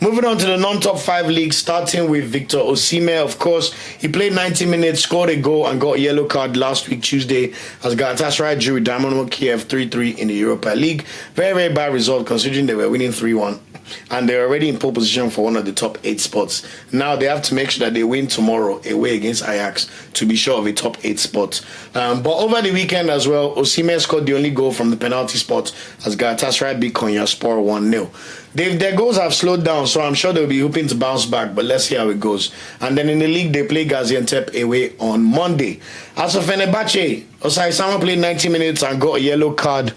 Moving on to the non-top 5 leagues, starting with Victor Osimhen. Of course, he played 90 minutes, scored a goal, and got a yellow card last week, Tuesday, as Galatasaray drew with Dynamo Kiev 3-3 in the Europa League. Very, very bad result considering they were winning 3-1. And they're already in pole position for one of the top 8 spots. Now they have to make sure that they win tomorrow away against Ajax to be sure of a top 8 spot. But over the weekend as well, Osimhen scored the only goal from the penalty spot as Galatasaray beat Konyaspor 1-0. Their goals have slowed down, so I'm sure they'll be hoping to bounce back, but let's see how it goes. And then in the league, they play Gaziantep away on Monday. As for Fenerbahce, Osayi-Samuel played 90 minutes and got a yellow card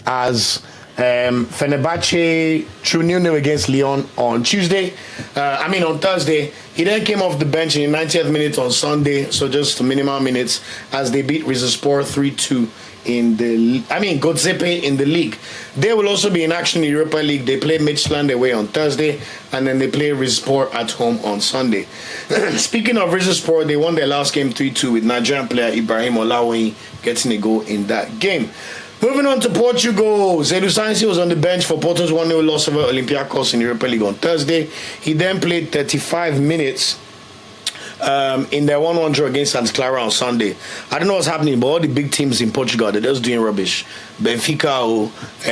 as Fenerbahce drew 0-0 against Lyon on on Thursday. He then came off the bench in the 90th minute on Sunday, so just minimal minutes, as they beat Rizespor 3-2 Godzepe in the league. They will also be in action in the Europa League. They play Midtjylland away on Thursday, and then they play Rizespor at home on Sunday. Speaking of Rizespor, they won their last game 3-2 with Nigerian player Ibrahim Olawoyin getting a goal in that game. Moving on to Portugal, Zedu Sainz was on the bench for Porto's 1-0 loss over Olympiacos in the Europa League on Thursday. He then played 35 minutes in their 1-1 draw against Santa Clara on Sunday. I don't know what's happening, but all the big teams in Portugal, they're just doing rubbish. Benfica,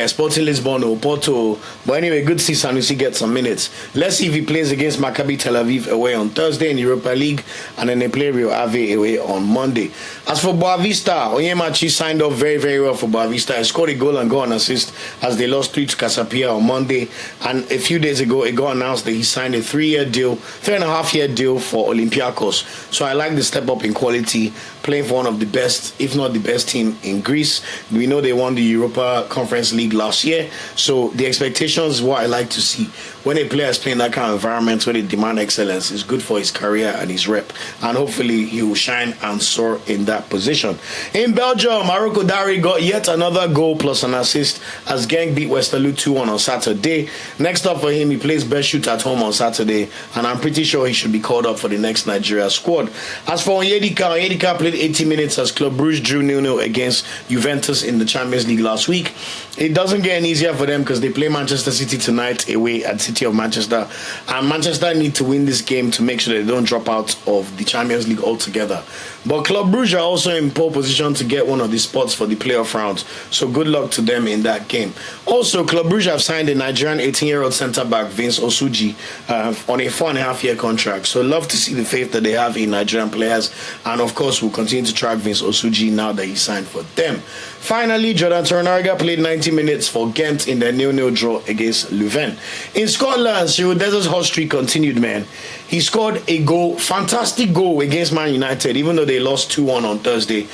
Sporting Lisbon, Porto. But anyway, good to see Sanusi get some minutes. Let's see if he plays against Maccabi Tel Aviv away on Thursday in the Europa League, and then they play Rio Ave away on Monday. As for Boavista, Onyemaechi signed up very, very well for Boavista. He scored a goal and got an assist as they lost 3 to Casapia on Monday. And a few days ago, it got announced that he signed a 3.5-year deal for Olympiacos. So I like the step up in quality, playing for one of the best, if not the best team in Greece. We know they won the Europa Conference League last year, so the expectations is what I like to see. When a player is playing that kind of environment where they demand excellence, it's good for his career and his rep, and hopefully he will shine and soar in that position. In Belgium, Arokodare got yet another goal plus an assist as Genk beat Westerlo 2-1 on Saturday. Next up for him, he plays Beshut at home on Saturday, and I'm pretty sure he should be called up for the next Nigeria squad. As for Onyedika played 80 minutes as Club Brugge drew 0-0 against Juventus in the Champions League last week. It doesn't get any easier for them because they play Manchester City tonight away at City of Manchester, and Manchester need to win this game to make sure they don't drop out of the Champions League altogether. But Club Brugge are also in pole position to get one of the spots for the playoff rounds, so good luck to them in that game. Also, Club Brugge have signed a Nigerian 18-year-old centre-back Vince Osuji on a 4.5-year contract, so love to see the faith that they have in Nigerian players, and of course we'll continue to track Vince Osuji now that he signed for them. Finally, Jordan Torunariga played 90 minutes for Ghent in their 0-0 draw against Leuven. In Scotland, Cyril Dessers' hot streak continued, man. He scored a goal, fantastic goal against Man United, even though they lost 2-1 on Thursday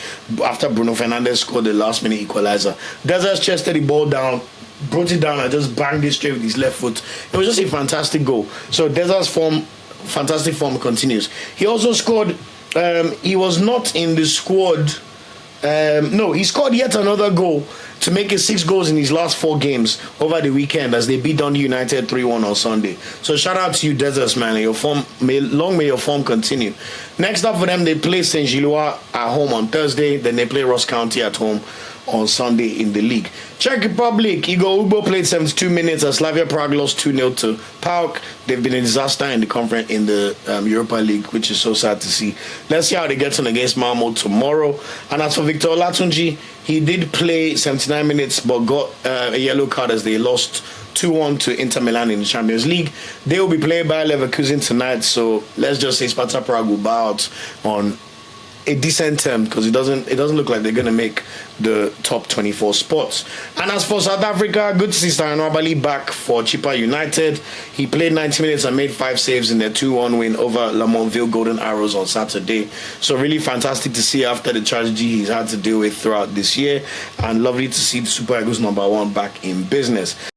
after Bruno Fernandes scored the last-minute equalizer. Dessers chested the ball down, brought it down, and just banged it straight with his left foot. It was just a fantastic goal. So Dessers' fantastic form continues. He also scored, he was not in the squad. He scored yet another goal to make it 6 goals in his last 4 games over the weekend as they beat Dundee United 3-1 on Sunday. So shout out to you, Dessers, man. Long may your form continue. Next up for them, they play Saint Gilloise at home on Thursday. Then they play Ross County at home on Sunday in the league. Czech Republic, Igor Ugbo played 72 minutes as Slavia Prague lost 2-0 to PAOK. They've been a disaster in the conference in the Europa League, which is so sad to see. Let's see how they get on against Malmo tomorrow. And as for Victor Olatunji, he did play 79 minutes but got a yellow card as they lost 2-1 to Inter Milan in the Champions League. They will be playing by Leverkusen tonight, so let's just say Sparta Prague will bow out on a decent term because it doesn't look like they're going to make the top 24 spots. And as for South Africa, good to see Stan Nwabali back for Chippa United. He played 90 minutes and made 5 saves in their 2-1 win over Lamontville Golden Arrows on Saturday. So really fantastic to see after the tragedy he's had to deal with throughout this year, and lovely to see the Super Eagles #1 back in business.